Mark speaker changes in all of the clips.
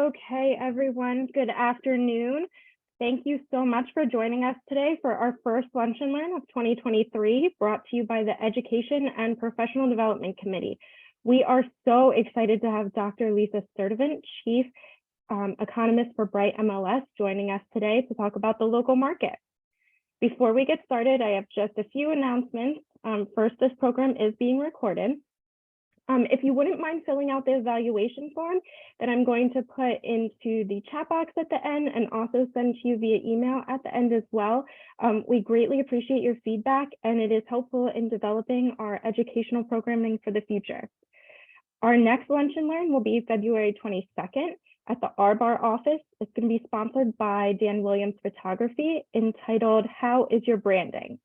Speaker 1: Okay, everyone, good afternoon. Thank you so much for joining us today for our first Lunch and Learn of 2023, brought to you by the Education and Professional Development Committee. We are so excited to have Dr. Lisa Sturtevant, Chief Economist for Bright MLS, joining us today to talk about the local market. Before we get started, I have just a few announcements. First, this program is being recorded. If you wouldn't mind filling out the evaluation form that I'm going to put into the chat box at the end and also send to you via email at the end as well. We greatly appreciate your feedback, and it is helpful in developing our educational programming for the future. Our next Lunch and Learn will be February 22nd at the R-Bar office. It's going to be sponsored by Dan Williams Photography, entitled How is Your Branding?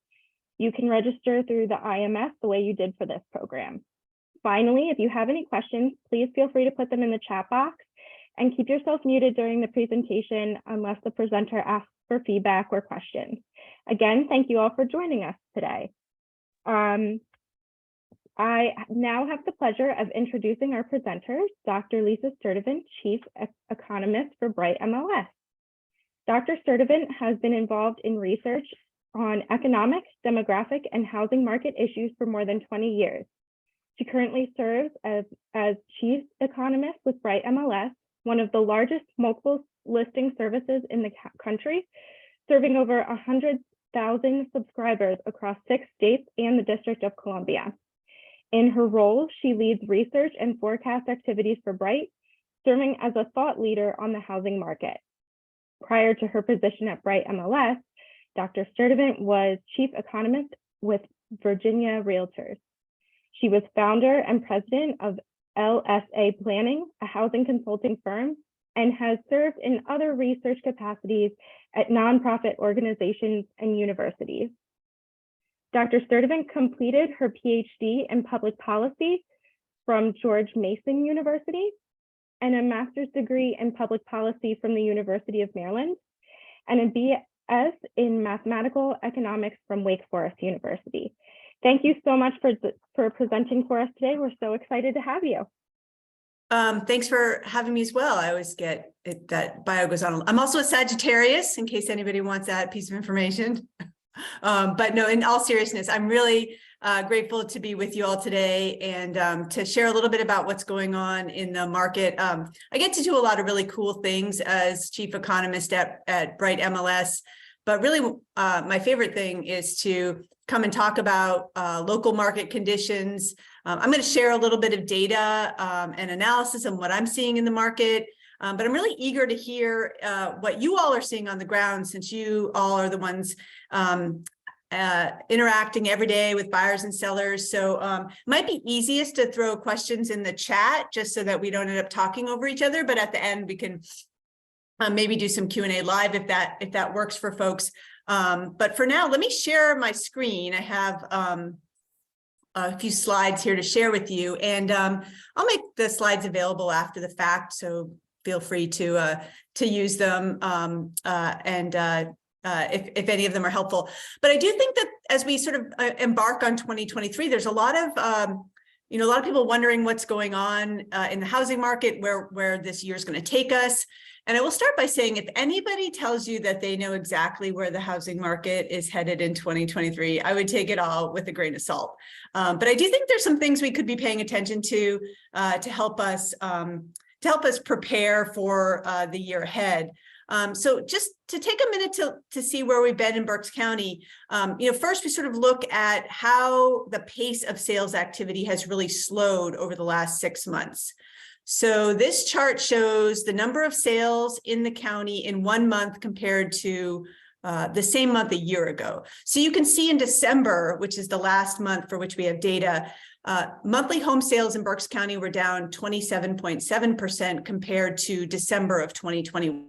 Speaker 1: You can register through the IMS the way you did for this program. Finally, if you have any questions, please feel free to put them in the chat box and keep yourself muted during the presentation unless the presenter asks for feedback or questions. Again, thank you all for joining us today. I now have the pleasure of introducing our presenters, Dr. Lisa Sturtevant, Chief Economist for Bright MLS. Dr. Sturtevant has been involved in research on economic, demographic, and housing market issues for more than 20 years. She currently serves as Chief Economist with Bright MLS, one of the largest multiple listing services in the country, serving over 100,000 subscribers across 6 states and the District of Columbia. In her role, she leads research and forecast activities for Bright, serving as a thought leader on the housing market. Prior to her position at Bright MLS, Dr. Sturtevant was Chief Economist with Virginia Realtors. She was founder and president of LSA Planning, a housing consulting firm, and has served in other research capacities at nonprofit organizations and universities. Dr. Sturtevant completed her PhD in public policy from George Mason University and a master's degree in public policy from the University of Maryland, and a BS in mathematical economics from Wake Forest University. Thank you so much for presenting for us today. We're so excited to have you.
Speaker 2: Thanks for having me as well. I always get it, that bio goes on. I'm also a Sagittarius, in case anybody wants that piece of information. But no, in all seriousness, I'm really grateful to be with you all today and to share a little bit about what's going on in the market. I get to do a lot of really cool things as Chief Economist at Bright MLS, but really my favorite thing is to come and talk about local market conditions. I'm going to share a little bit of data and analysis on what I'm seeing in the market, but I'm really eager to hear what you all are seeing on the ground, since you all are the ones interacting every day with buyers and sellers. So might be easiest to throw questions in the chat just so that we don't end up talking over each other, but at the end we can maybe do some Q&A live if that works for folks. But for now, let me share my screen. I have a few slides here to share with you, and I'll make the slides available after the fact, so feel free to use them if any of them are helpful. But I do think that as we sort of embark on 2023, there's a lot of a lot of people wondering what's going on in the housing market, where this year is going to take us. And I will start by saying, if anybody tells you that they know exactly where the housing market is headed in 2023, I would take it all with a grain of salt. But I do think there's some things we could be paying attention to help us prepare for the year ahead. So just to take a minute to see where we've been in Berks County, first we sort of look at how the pace of sales activity has really slowed over the last 6 months. So this chart shows the number of sales in the county in 1 month compared to the same month a year ago. So you can see in December, which is the last month for which we have data, monthly home sales in Berks County were down 27.7% compared to December of 2021.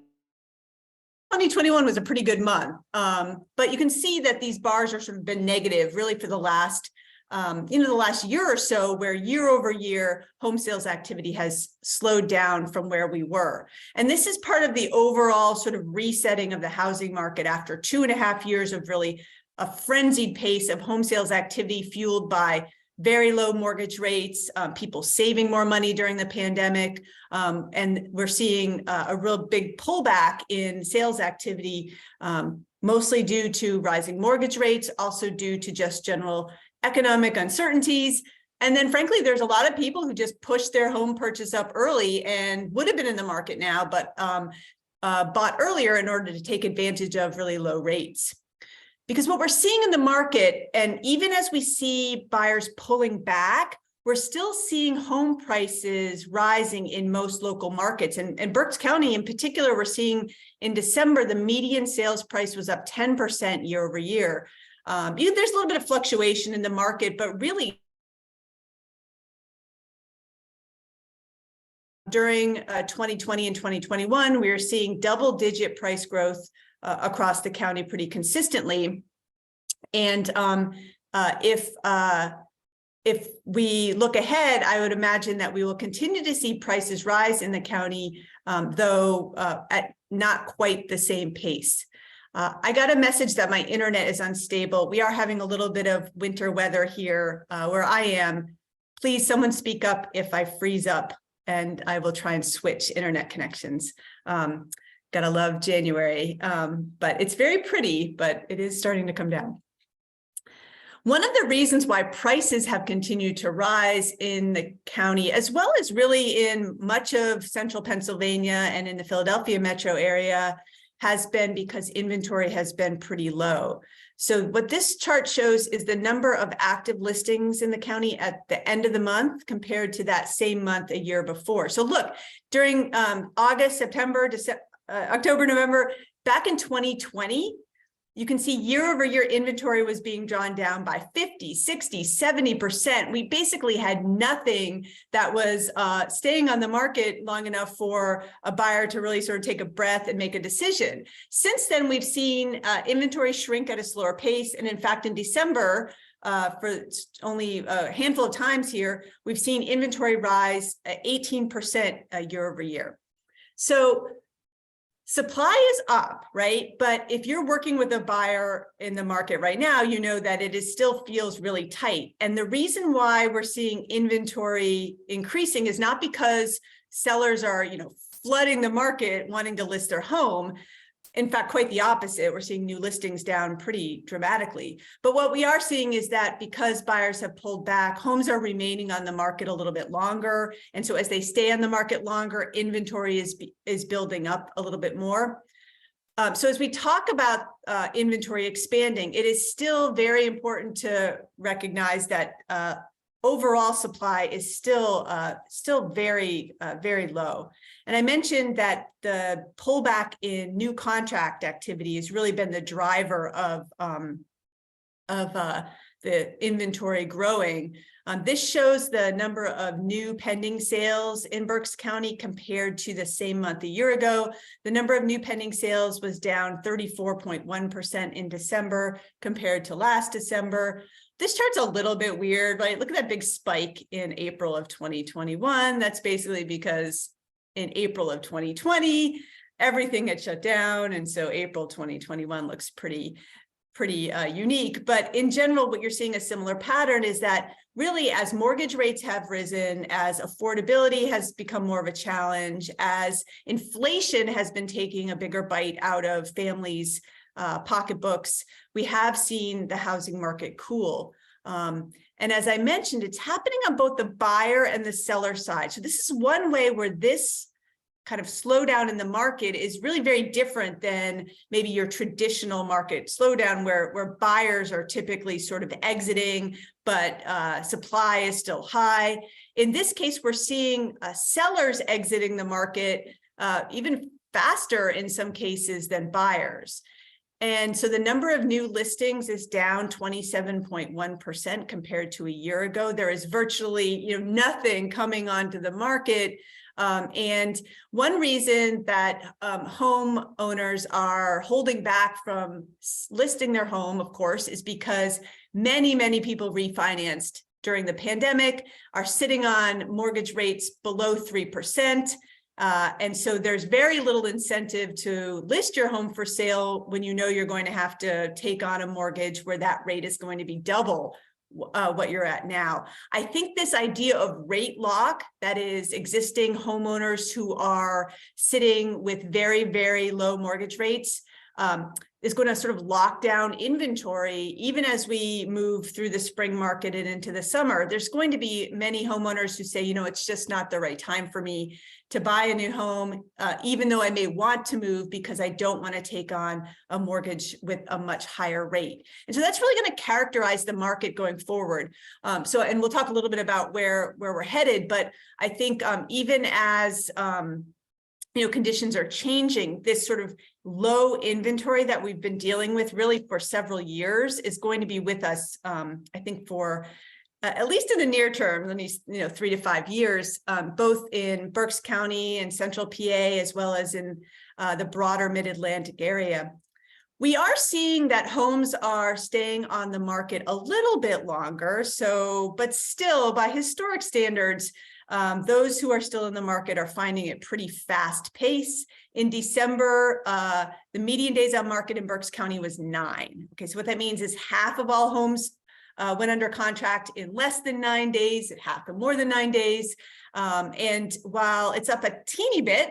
Speaker 2: 2021 was a pretty good month, but you can see that these bars are sort of been negative really for the last the last year or so, where year over year home sales activity has slowed down from where we were. And this is part of the overall sort of resetting of the housing market after 2.5 years of really a frenzied pace of home sales activity fueled by very low mortgage rates, people saving more money during the pandemic, and we're seeing a real big pullback in sales activity, mostly due to rising mortgage rates, also due to just general economic uncertainties. And then frankly, there's a lot of people who just pushed their home purchase up early and would have been in the market now, but bought earlier in order to take advantage of really low rates. Because what we're seeing in the market, and even as we see buyers pulling back, we're still seeing home prices rising in most local markets. And Berks County in particular, we're seeing in December, the median sales price was up 10% year over year. There's a little bit of fluctuation in the market, but really during 2020 and 2021, we were seeing double-digit price growth across the county pretty consistently. And if we look ahead, I would imagine that we will continue to see prices rise in the county, though at not quite the same pace. I got a message that my internet is unstable. We are having a little bit of winter weather here where I am. Please, someone speak up if I freeze up, and I will try and switch internet connections. Gotta love January, but it's very pretty, but it is starting to come down. One of the reasons why prices have continued to rise in the county, as well as really in much of central Pennsylvania and in the Philadelphia metro area, has been because inventory has been pretty low. So what this chart shows is the number of active listings in the county at the end of the month compared to that same month a year before. So look, during August, September, December, October, November, back in 2020, you can see year over year inventory was being drawn down by 50, 60, 70%. We basically had nothing that was staying on the market long enough for a buyer to really sort of take a breath and make a decision. Since then, we've seen inventory shrink at a slower pace. And in fact, in December, for only a handful of times here, we've seen inventory rise 18% year over year. So supply is up, right? But if you're working with a buyer in the market right now, you know that it is still feels really tight. And the reason why we're seeing inventory increasing is not because sellers are, flooding the market wanting to list their home. In fact, quite the opposite. We're seeing new listings down pretty dramatically. But what we are seeing is that because buyers have pulled back, homes are remaining on the market a little bit longer. And so as they stay on the market longer, inventory is building up a little bit more. So as we talk about inventory expanding, it is still very important to recognize that overall supply is still very, very low. And I mentioned that the pullback in new contract activity has really been the driver of the inventory growing. This shows the number of new pending sales in Berks County compared to the same month a year ago. The number of new pending sales was down 34.1% in December compared to last December. This chart's a little bit weird, right? Look at that big spike in April of 2021. That's basically because in April of 2020, everything had shut down. And so April 2021 looks pretty unique. But in general, what you're seeing a similar pattern is that really as mortgage rates have risen, as affordability has become more of a challenge, as inflation has been taking a bigger bite out of families' pocketbooks, we have seen the housing market cool. And as I mentioned, it's happening on both the buyer and the seller side. So this is one way where this kind of slowdown in the market is really very different than maybe your traditional market slowdown where buyers are typically sort of exiting, but supply is still high. In this case, we're seeing sellers exiting the market even faster in some cases than buyers. And so the number of new listings is down 27.1% compared to a year ago. There is virtually nothing coming onto the market. And one reason that homeowners are holding back from listing their home, of course, is because many people refinanced during the pandemic, are sitting on mortgage rates below 3%. And so there's very little incentive to list your home for sale when you know you're going to have to take on a mortgage where that rate is going to be double what you're at now. I think this idea of rate lock, that is existing homeowners who are sitting with very, very low mortgage rates, is going to sort of lock down inventory. Even as we move through the spring market and into the summer, there's going to be many homeowners who say, you know, it's just not the right time for me to buy a new home, even though I may want to move because I don't want to take on a mortgage with a much higher rate. And so that's really going to characterize the market going forward. And we'll talk a little bit about where we're headed, but I think even as conditions are changing, this sort of low inventory that we've been dealing with really for several years is going to be with us, I think, for at least in the near term, at least 3 to 5 years, both in Berks County and Central PA, as well as in the broader Mid-Atlantic area. We are seeing that homes are staying on the market a little bit longer. But still, by historic standards, those who are still in the market are finding it pretty fast pace. In December, the median days on market in Berks County was 9. Okay, so what that means is half of all homes went under contract in less than 9 days, half in more than 9 days. And while it's up a teeny bit,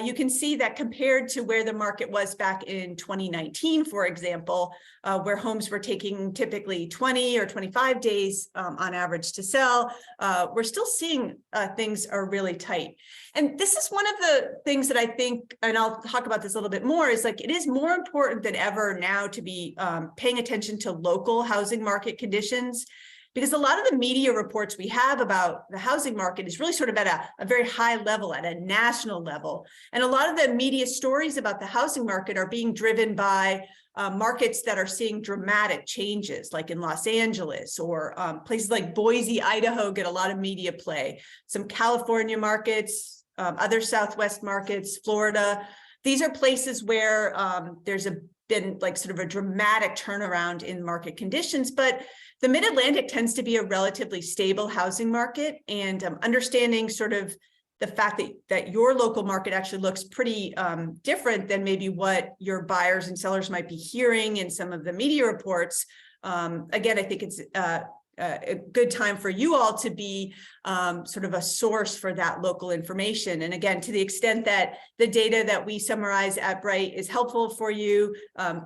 Speaker 2: you can see that compared to where the market was back in 2019, for example, where homes were taking typically 20 or 25 days on average to sell, we're still seeing things are really tight. And this is one of the things that I think, and I'll talk about this a little bit more, is like it is more important than ever now to be paying attention to local housing market conditions, because a lot of the media reports we have about the housing market is really sort of at a very high level, at a national level. And a lot of the media stories about the housing market are being driven by markets that are seeing dramatic changes, like in Los Angeles, or places like Boise, Idaho get a lot of media play. Some California markets, other Southwest markets, Florida. These are places where there's been like sort of a dramatic turnaround in market conditions, but the Mid-Atlantic tends to be a relatively stable housing market, and understanding sort of the fact that your local market actually looks pretty different than maybe what your buyers and sellers might be hearing in some of the media reports. Again, I think it's a good time for you all to be sort of a source for that local information. And again, to the extent that the data that we summarize at Bright is helpful for you,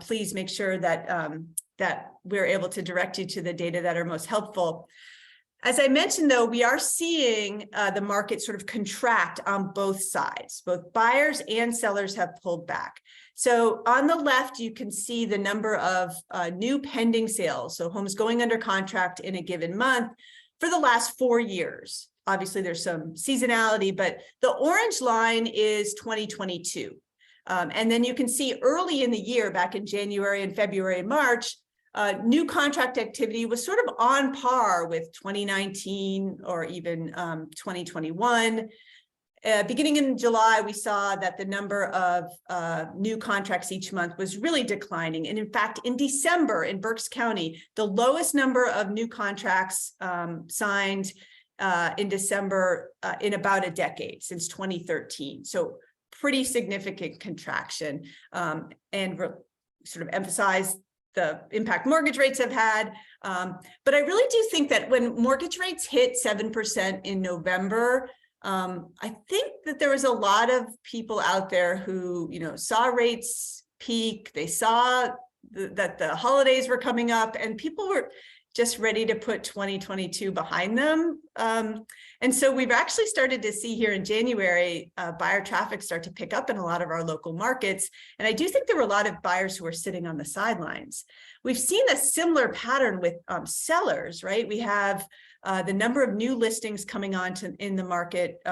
Speaker 2: please make sure that that we're able to direct you to the data that are most helpful. As I mentioned, though, we are seeing the market sort of contract on both sides. Both buyers and sellers have pulled back. So on the left, you can see the number of new pending sales, so homes going under contract in a given month for the last 4 years. Obviously, there's some seasonality, but the orange line is 2022. And then you can see early in the year, back in January and February and March, new contract activity was sort of on par with 2019 or even 2021. Beginning in July, we saw that the number of new contracts each month was really declining. And in fact, in December in Berks County, the lowest number of new contracts signed in December in about a decade, since 2013. So pretty significant contraction, and sort of emphasize the impact mortgage rates have had. But I really do think that when mortgage rates hit 7% in November, I think that there was a lot of people out there who, saw rates peak. They saw that the holidays were coming up, and people were just ready to put 2022 behind them. And so we've actually started to see here in January, buyer traffic start to pick up in a lot of our local markets. And I do think there were a lot of buyers who are sitting on the sidelines. We've seen a similar pattern with sellers, right? We have the number of new listings coming on in the market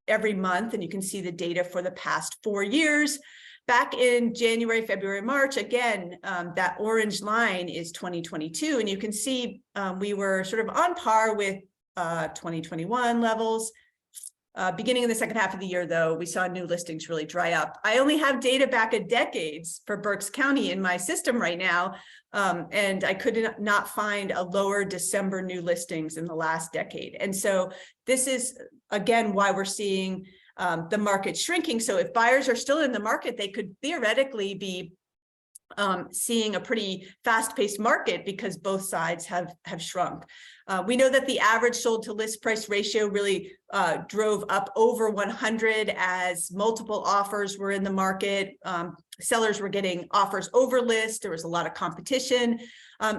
Speaker 2: every month, and you can see the data for the past 4 years. Back in January, February, March, again, that orange line is 2022, and you can see we were sort of on par with 2021 levels. Beginning in the second half of the year, though, we saw new listings really dry up. I only have data back a decade for Berks County in my system right now, and I could not find a lower December new listings in the last decade. And so this is, again, why we're seeing the market shrinking. So if buyers are still in the market, they could theoretically be seeing a pretty fast-paced market because both sides have shrunk. We know that the average sold to list price ratio really drove up over 100 as multiple offers were in the market. Sellers were getting offers over list. There was a lot of competition.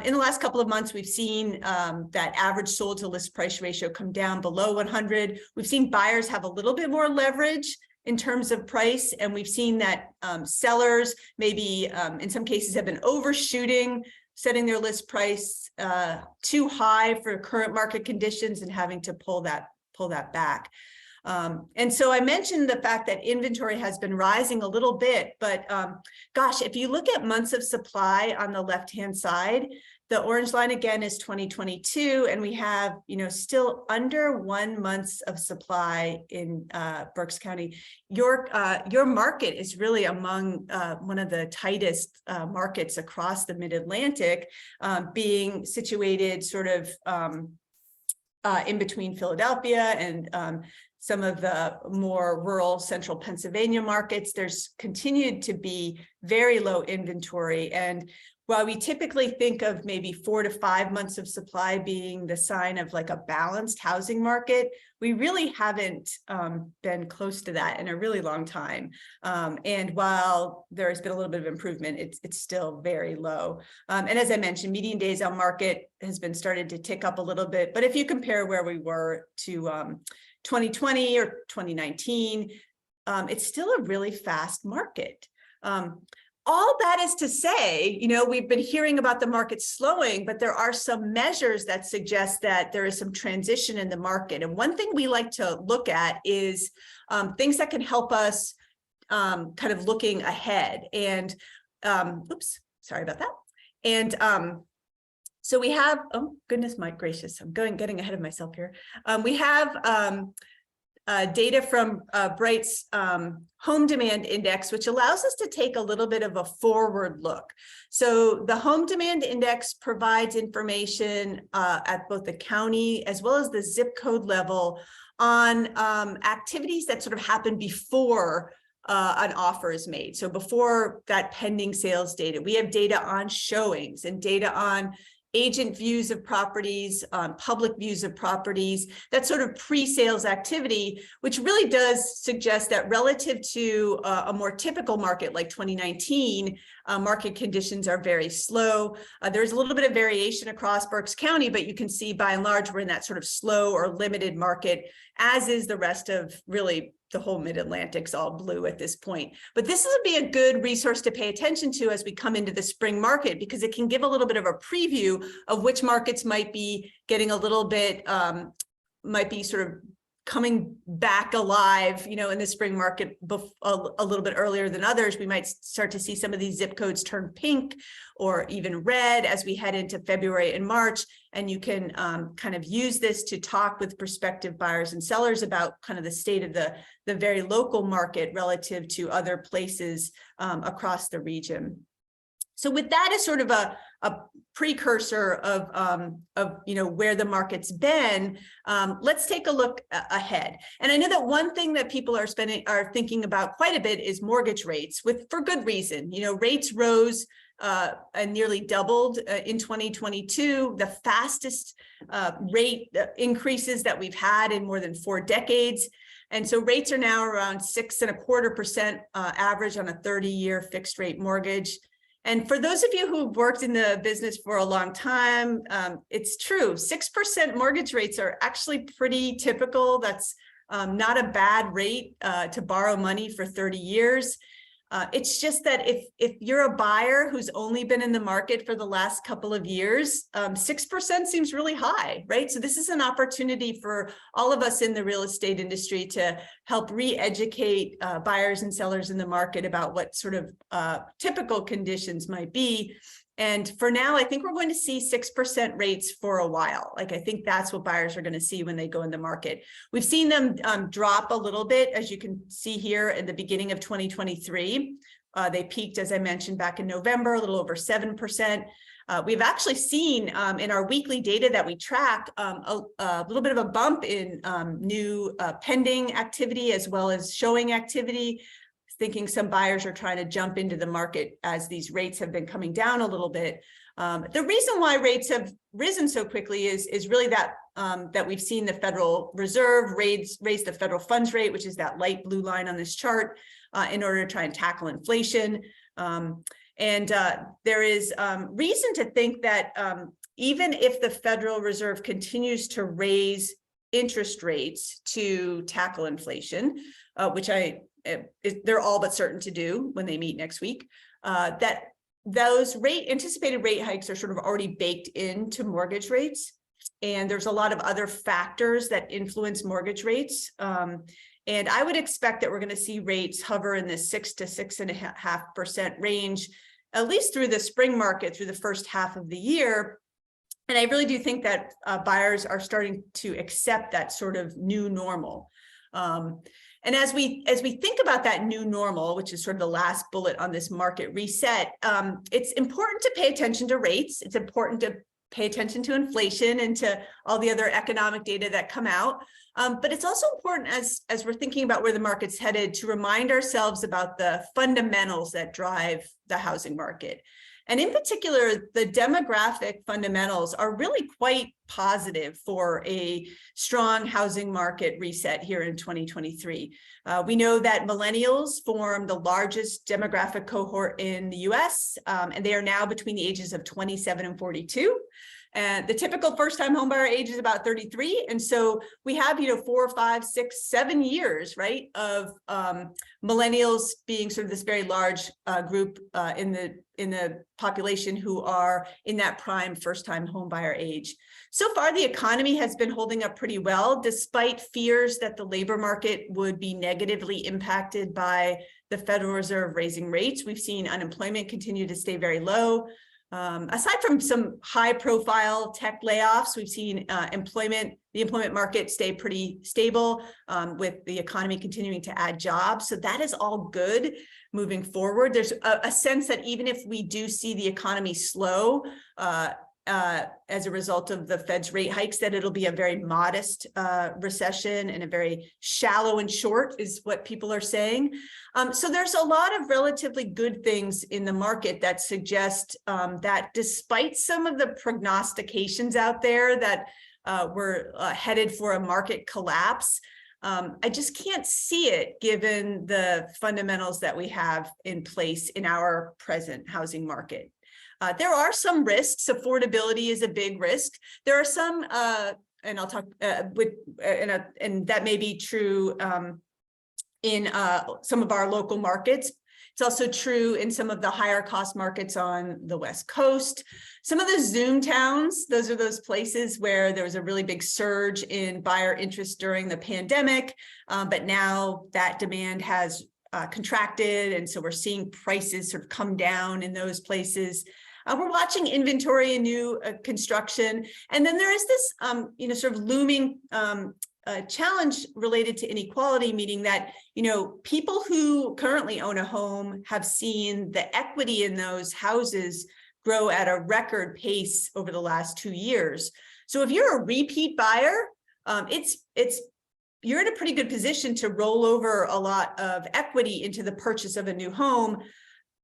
Speaker 2: In the last couple of months, we've seen that average sold to list price ratio come down below 100. We've seen buyers have a little bit more leverage in terms of price, and we've seen that sellers maybe in some cases have been overshooting, setting their list price too high for current market conditions and having to pull that back. And so I mentioned the fact that inventory has been rising a little bit, but gosh, if you look at months of supply on the left-hand side, the orange line again is 2022, and we have, still under 1 month of supply in Berks County. Your market is really among one of the tightest markets across the Mid-Atlantic, being situated sort of in between Philadelphia and some of the more rural central Pennsylvania markets. There's continued to be very low inventory. And while we typically think of maybe 4 to 5 months of supply being the sign of like a balanced housing market, we really haven't been close to that in a really long time. And while there has been a little bit of improvement, it's still very low. And as I mentioned, median days on market has been started to tick up a little bit. But if you compare where we were to 2020 or 2019, it's still a really fast market. All that is to say, we've been hearing about the market slowing, but there are some measures that suggest that there is some transition in the market. And one thing we like to look at is things that can help us kind of looking ahead. And oops, sorry about that. And so we have, oh goodness, my gracious, I'm getting ahead of myself here. We have data from Bright's home demand index, which allows us to take a little bit of a forward look. So the home demand index provides information at both the county as well as the zip code level on activities that sort of happen before an offer is made. So before that pending sales data, we have data on showings and data on agent views of properties, public views of properties, that sort of pre-sales activity, which really does suggest that relative to a more typical market like 2019, market conditions are very slow. There's a little bit of variation across Berks County, but you can see by and large, we're in that sort of slow or limited market, as is the rest of really the whole Mid-Atlantic's all blue at this point. But this would be a good resource to pay attention to as we come into the spring market, because it can give a little bit of a preview of which markets might be getting a little bit, might be sort of coming back alive, in the spring market a little bit earlier than others. We might start to see some of these zip codes turn pink or even red as we head into February and March. And you can kind of use this to talk with prospective buyers and sellers about kind of the state of the very local market relative to other places across the region. So with that as sort of a precursor of where the market's been, let's take a look ahead. And I know that one thing that people are thinking about quite a bit is mortgage rates, for good reason. Rates rose and nearly doubled in 2022, the fastest rate increases that we've had in more than 4 decades. And so rates are now around 6.25% average on a 30-year fixed rate mortgage. And for those of you who've worked in the business for a long time, it's true. 6% mortgage rates are actually pretty typical. That's not a bad rate to borrow money for 30 years. It's just that if you're a buyer who's only been in the market for the last couple of years, 6% seems really high, right? So this is an opportunity for all of us in the real estate industry to help re-educate buyers and sellers in the market about what sort of typical conditions might be. And for now, I think we're going to see 6% rates for a while. I think that's what buyers are going to see when they go in the market. We've seen them drop a little bit, as you can see here in the beginning of 2023. They peaked, as I mentioned, back in November, a little over 7%. We've actually seen in our weekly data that we track a little bit of a bump in new pending activity as well as showing activity. thinking some buyers are trying to jump into the market as these rates have been coming down a little bit. The reason why rates have risen so quickly is really that that we've seen the Federal Reserve raise the federal funds rate, which is that light blue line on this chart, in order to try and tackle inflation. There is reason to think that even if the Federal Reserve continues to raise interest rates to tackle inflation, which they're all but certain to do when they meet next week, that those anticipated rate hikes are sort of already baked into mortgage rates. And there's a lot of other factors that influence mortgage rates. And I would expect that we're going to see rates hover in the 6 to 6.5% range, at least through the spring market, through the first half of the year. And I really do think that buyers are starting to accept that sort of new normal. And as we think about that new normal, which is sort of the last bullet on this market reset, it's important to pay attention to rates. It's important to pay attention to inflation and to all the other economic data that come out. But it's also important as we're thinking about where the market's headed to remind ourselves about the fundamentals that drive the housing market. And in particular, the demographic fundamentals are really quite positive for a strong housing market reset here in 2023. We know that millennials form the largest demographic cohort in the US, and they are now between the ages of 27 and 42. And the typical first-time homebuyer age is about 33. And so we have, 4, 5, 6, 7 years, right, of millennials being sort of this very large group in the population who are in that prime first-time homebuyer age. So far, the economy has been holding up pretty well, despite fears that the labor market would be negatively impacted by the Federal Reserve raising rates. We've seen unemployment continue to stay very low. Aside from some high-profile tech layoffs, we've seen the employment market stay pretty stable, with the economy continuing to add jobs. So that is all good moving forward. There's a sense that even if we do see the economy slow as a result of the Fed's rate hikes, that it'll be a very modest recession and a very shallow and short is what people are saying. So there's a lot of relatively good things in the market that suggest that despite some of the prognostications out there that we're headed for a market collapse, I just can't see it given the fundamentals that we have in place in our present housing market. There are some risks. Affordability is a big risk. There are some, and I'll talk and that may be true in some of our local markets. It's also true in some of the higher cost markets on the West Coast. Some of the Zoom towns, those are those places where there was a really big surge in buyer interest during the pandemic, but now that demand has contracted, and so we're seeing prices sort of come down in those places. We're watching inventory and new construction. And then there is this, sort of looming challenge related to inequality, meaning that, people who currently own a home have seen the equity in those houses grow at a record pace over the last 2 years. So if you're a repeat buyer, you're in a pretty good position to roll over a lot of equity into the purchase of a new home.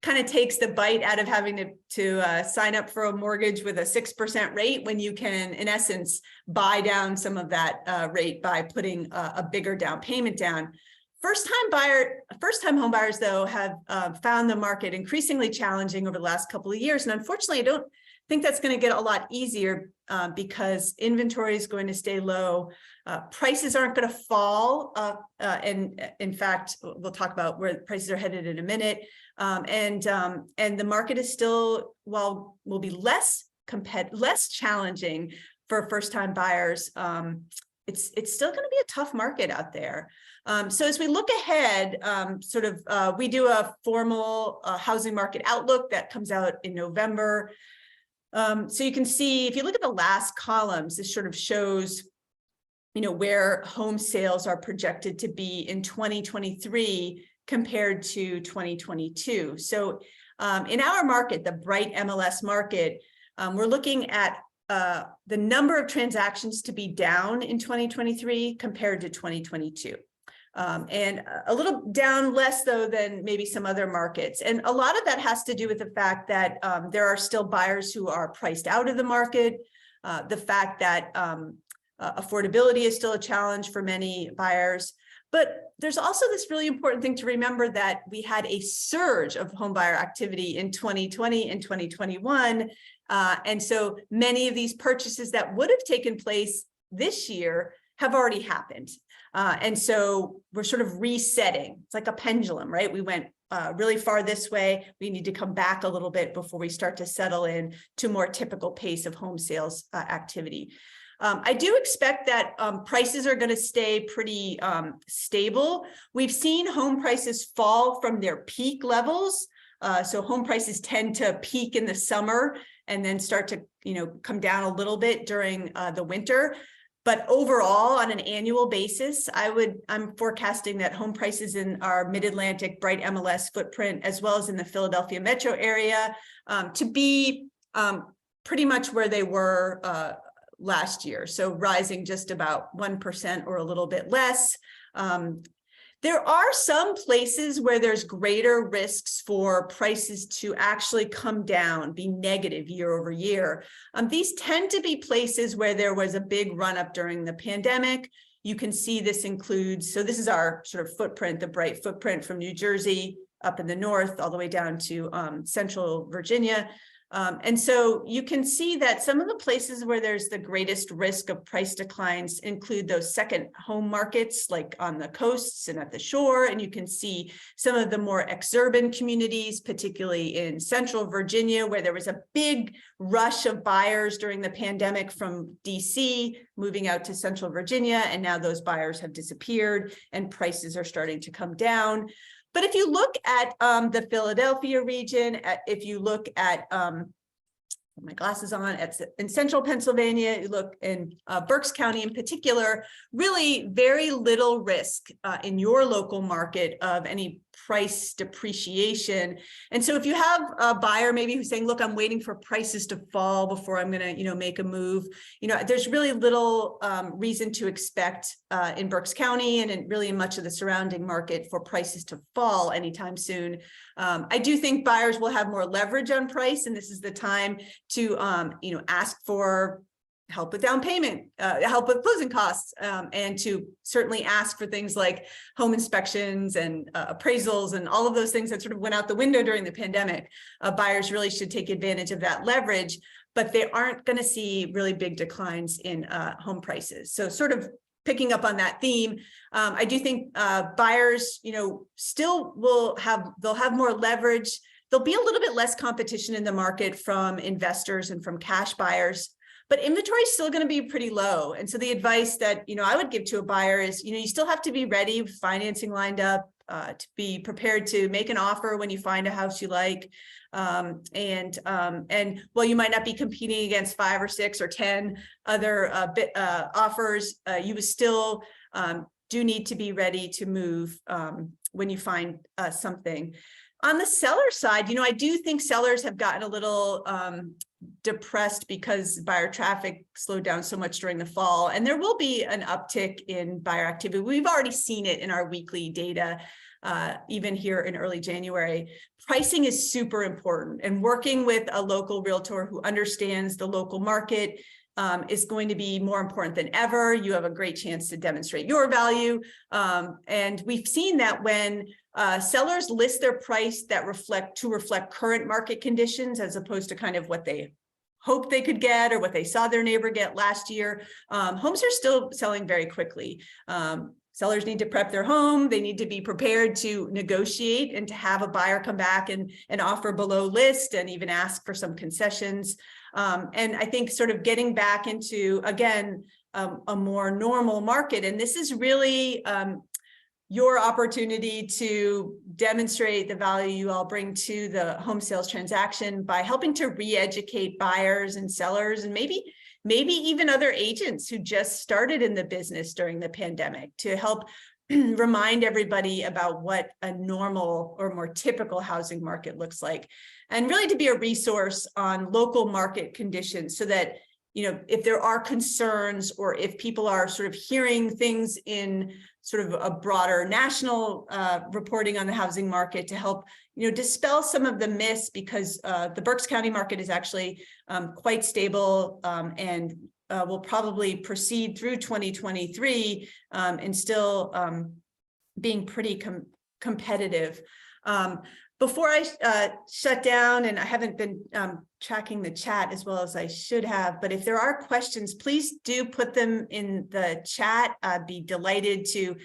Speaker 2: Kind of takes the bite out of having to sign up for a mortgage with a 6% rate when you can, in essence, buy down some of that rate by putting a bigger down payment down. First-time home buyers, though, have found the market increasingly challenging over the last couple of years. And unfortunately, I don't think that's going to get a lot easier because inventory is going to stay low. Prices aren't going to fall. And in fact, we'll talk about where prices are headed in a minute. And the market is still, while will be less challenging for first-time buyers, it's still going to be a tough market out there. So as we look ahead, we do a formal housing market outlook that comes out in November. So you can see, if you look at the last columns, this sort of shows, where home sales are projected to be in 2023 compared to 2022. So in our market, the Bright MLS market, we're looking at the number of transactions to be down in 2023 compared to 2022. and a little down less though than maybe some other markets. And a lot of that has to do with the fact that there are still buyers who are priced out of the market, the fact that affordability is still a challenge for many buyers. But there's also this really important thing to remember, that we had a surge of home buyer activity in 2020 and 2021. And so many of these purchases that would have taken place this year have already happened. And so we're sort of resetting. It's like a pendulum, right? We went really far this way. We need to come back a little bit before we start to settle in to more typical pace of home sales activity. I do expect that prices are going to stay pretty stable. We've seen home prices fall from their peak levels. So home prices tend to peak in the summer and then start to, come down a little bit during the winter. But overall, on an annual basis, I'm forecasting that home prices in our Mid-Atlantic Bright MLS footprint, as well as in the Philadelphia metro area, to be pretty much where they were last year. So rising just about 1% or a little bit less. There are some places where there's greater risks for prices to actually come down, be negative year over year. These tend to be places where there was a big run up during the pandemic. You can see this includes, so this is our sort of footprint, the Bright footprint from New Jersey up in the north, all the way down to central Virginia. And so you can see that some of the places where there's the greatest risk of price declines include those second home markets, like on the coasts and at the shore. And you can see some of the more exurban communities, particularly in central Virginia, where there was a big rush of buyers during the pandemic from DC moving out to central Virginia. And now those buyers have disappeared and prices are starting to come down. But if you look at the Philadelphia region, if you look at, my glasses on, in central Pennsylvania, you look in Berks County in particular, really very little risk in your local market of any price depreciation. And so if you have a buyer maybe who's saying, look, I'm waiting for prices to fall before I'm going to, make a move, there's really little reason to expect in Berks County and really in much of the surrounding market for prices to fall anytime soon. I do think buyers will have more leverage on price, and this is the time to, ask for help with down payment, help with closing costs, and to certainly ask for things like home inspections and appraisals and all of those things that sort of went out the window during the pandemic. Buyers really should take advantage of that leverage, but they aren't going to see really big declines in home prices. So sort of picking up on that theme, I do think buyers, still they'll have more leverage. There'll be a little bit less competition in the market from investors and from cash buyers. But inventory is still going to be pretty low. And so the advice that, I would give to a buyer is, you still have to be ready with financing lined up, to be prepared to make an offer when you find a house you like. And while you might not be competing against 5 or 6 or 10 other offers, you still do need to be ready to move when you find something. On the seller side, I do think sellers have gotten a little depressed because buyer traffic slowed down so much during the fall, and there will be an uptick in buyer activity. We've already seen it in our weekly data, even here in early January. Pricing is super important, and working with a local realtor who understands the local market is going to be more important than ever. You have a great chance to demonstrate your value. And we've seen that when sellers list their price that reflect current market conditions, as opposed to kind of what they hoped they could get or what they saw their neighbor get last year, homes are still selling very quickly. Sellers need to prep their home. They need to be prepared to negotiate and to have a buyer come back and offer below list and even ask for some concessions. And I think sort of getting back into, again, a more normal market. And this is really your opportunity to demonstrate the value you all bring to the home sales transaction by helping to re-educate buyers and sellers, and maybe even other agents who just started in the business during the pandemic, to help remind everybody about what a normal or more typical housing market looks like, and really to be a resource on local market conditions so that if there are concerns or if people are sort of hearing things in sort of a broader national reporting on the housing market to help, dispel some of the myths, because the Berks County market is actually quite stable and will probably proceed through 2023 and still being pretty competitive. Before I shut down, and I haven't been tracking the chat as well as I should have, but if there are questions, please do put them in the chat. I'd be delighted to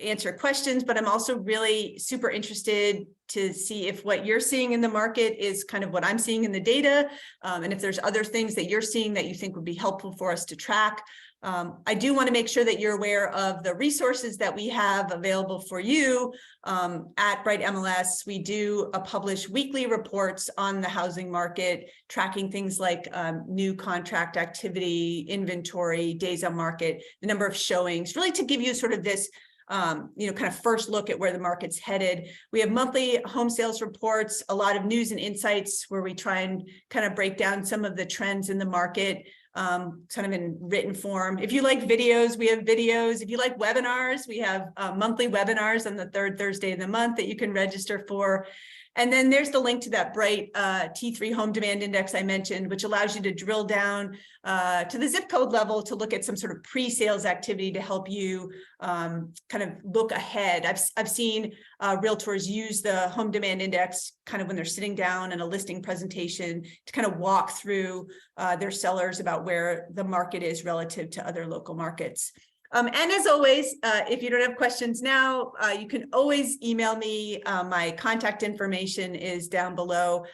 Speaker 2: answer questions, but I'm also really super interested to see if what you're seeing in the market is kind of what I'm seeing in the data, and if there's other things that you're seeing that you think would be helpful for us to track. I do want to make sure that you're aware of the resources that we have available for you at Bright MLS. We do publish weekly reports on the housing market, tracking things like new contract activity, inventory, days on market, the number of showings, really to give you sort of this kind of first look at where the market's headed. We have monthly home sales reports, a lot of news and insights where we try and kind of break down some of the trends in the market, kind of in written form. If you like videos, we have videos. If you like webinars, we have monthly webinars on the third Thursday of the month that you can register for. And then there's the link to that Bright T3 home demand index I mentioned, which allows you to drill down to the zip code level to look at some sort of pre-sales activity to help you kind of look ahead. I've seen realtors use the home demand index kind of when they're sitting down in a listing presentation to kind of walk through their sellers about where the market is relative to other local markets. And as always, if you don't have questions now, you can always email me. My contact information is down below.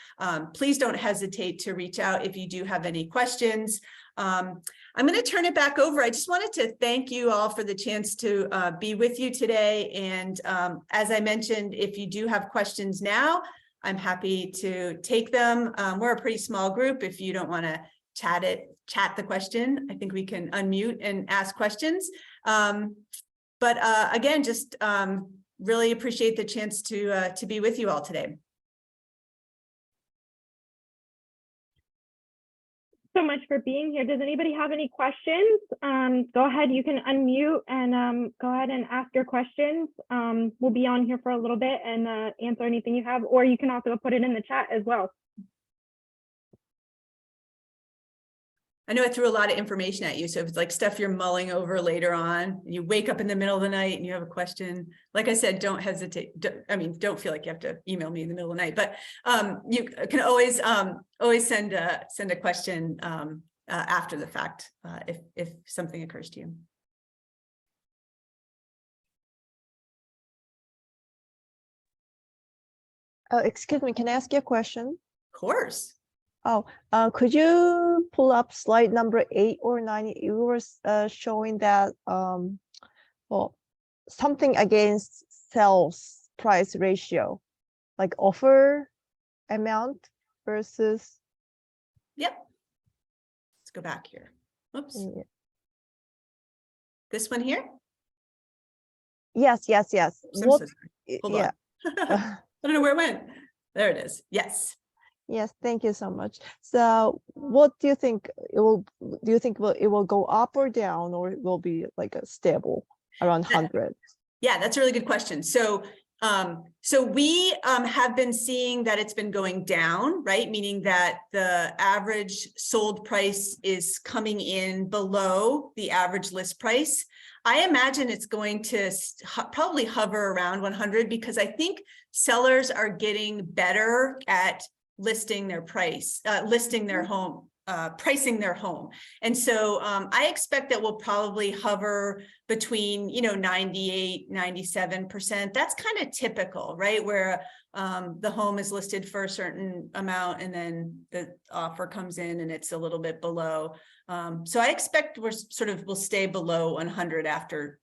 Speaker 2: Please don't hesitate to reach out if you do have any questions. I'm going to turn it back over. I just wanted to thank you all for the chance to be with you today. And as I mentioned, if you do have questions now, I'm happy to take them. We're a pretty small group. If you don't want to chat the question, I think we can unmute and ask questions. But again, just really appreciate the chance to be with you all today.
Speaker 1: So much for being here. Does anybody have any questions? Go ahead, you can unmute and go ahead and ask your questions. We'll be on here for a little bit and answer anything you have, or you can also put it in the chat as well.
Speaker 2: I know I threw a lot of information at you, so if it's like stuff you're mulling over later on, and you wake up in the middle of the night and you have a question, like I said, don't hesitate. Don't feel like you have to email me in the middle of the night, but you can always send a question after the fact if something occurs to you.
Speaker 3: Excuse me, can I ask you a question?
Speaker 2: Of course.
Speaker 3: Oh, could you pull up slide number 8 or 9? You were showing that well, something against sales price ratio, like offer amount versus.
Speaker 2: Yep. Let's go back here. Oops.
Speaker 3: Yeah.
Speaker 2: This one here?
Speaker 3: Yes.
Speaker 2: Oops,
Speaker 3: What?
Speaker 2: Hold
Speaker 3: yeah.
Speaker 2: on. I don't know where it went. There it is. Yes.
Speaker 3: Yes, thank you so much. So what do you think it will, it will go up or down, or it will be like a stable around 100?
Speaker 2: Yeah, that's a really good question. So we have been seeing that it's been going down, right? Meaning that the average sold price is coming in below the average list price. I imagine it's going to probably hover around 100 because I think sellers are getting better at listing their price, listing their home, pricing their home. And so I expect that we'll probably hover between, 98, 97%. That's kind of typical, right? Where the home is listed for a certain amount and then the offer comes in and it's a little bit below. So I expect we'll stay below 100 after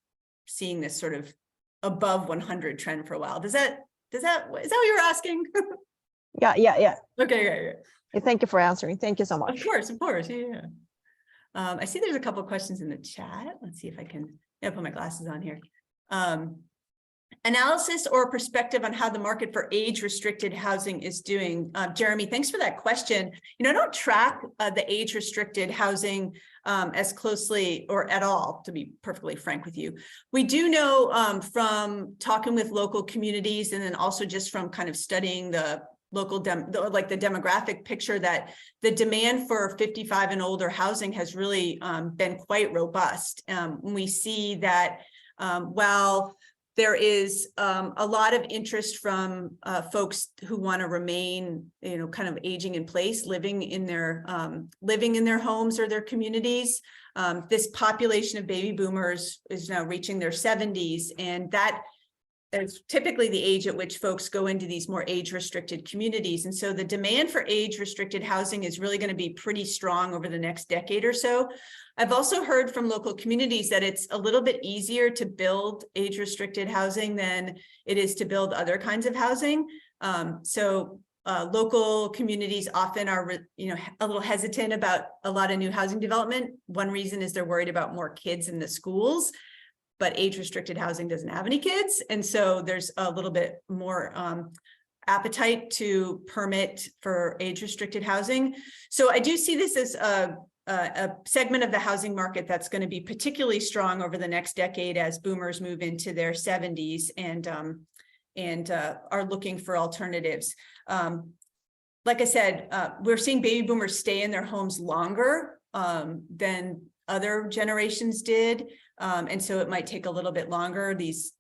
Speaker 2: seeing this sort of above 100 trend for a while. Is that what you're asking?
Speaker 3: Yeah.
Speaker 2: Okay.
Speaker 3: Thank you for answering. Thank you so much.
Speaker 2: Of course. Yeah. I see there's a couple of questions in the chat. Let's see if I can put my glasses on here. And analysis or perspective on how the market for age-restricted housing is doing. Jeremy, thanks for that question. You know, I don't track the age-restricted housing as closely or at all, to be perfectly frank with you. We do know from talking with local communities and then also just from kind of studying the local the demographic picture that the demand for 55 and older housing has really been quite robust. We see that while there is a lot of interest from folks who want to remain, you know, kind of aging in place, living in their homes or their communities. This population of baby boomers is now reaching their 70s, and that is typically the age at which folks go into these more age-restricted communities. And so the demand for age-restricted housing is really going to be pretty strong over the next decade or so. I've also heard from local communities that it's a little bit easier to build age-restricted housing than it is to build other kinds of housing. Local communities often are, you know, a little hesitant about a lot of new housing development. One reason is they're worried about more kids in the schools, but age-restricted housing doesn't have any kids. And so there's a little bit more appetite to permit for age-restricted housing. So I do see this as a segment of the housing market that's going to be particularly strong over the next decade as boomers move into their 70s and are looking for alternatives. Like I said, we're seeing baby boomers stay in their homes longer than other generations did. And so it might take a little bit longer. These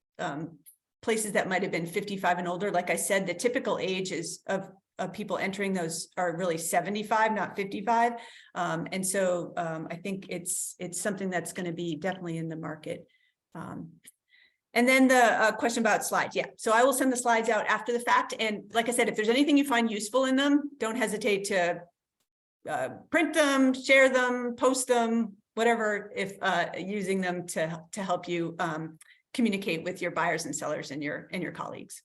Speaker 2: places that might have been 55 and older, like I said, the typical age is of people entering those are really 75, not 55. And so I think it's something that's going to be definitely in the market. And then the question about slides. Yeah, so I will send the slides out after the fact. And like I said, if there's anything you find useful in them, don't hesitate to print them, share them, post them, whatever, if using them to help you communicate with your buyers and sellers and your colleagues.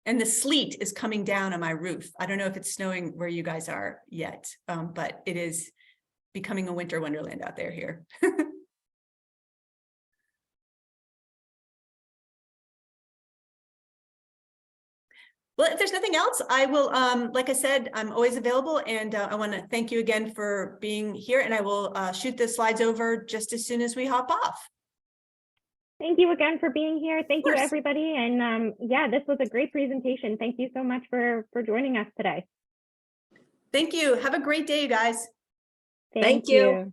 Speaker 2: And the sleet is coming down on my roof. I don't know if it's snowing where you guys are yet, but it is becoming a winter wonderland out there here. Well, if there's nothing else, I will, like I said, I'm always available, and I want to thank you again for being here, and I will shoot the slides over just as soon as we hop off.
Speaker 1: Thank you again for being here. Thank you, everybody. And yeah, this was a great presentation. Thank you so much for joining us today.
Speaker 2: Thank you. Have a great day, you guys.
Speaker 1: Thank you.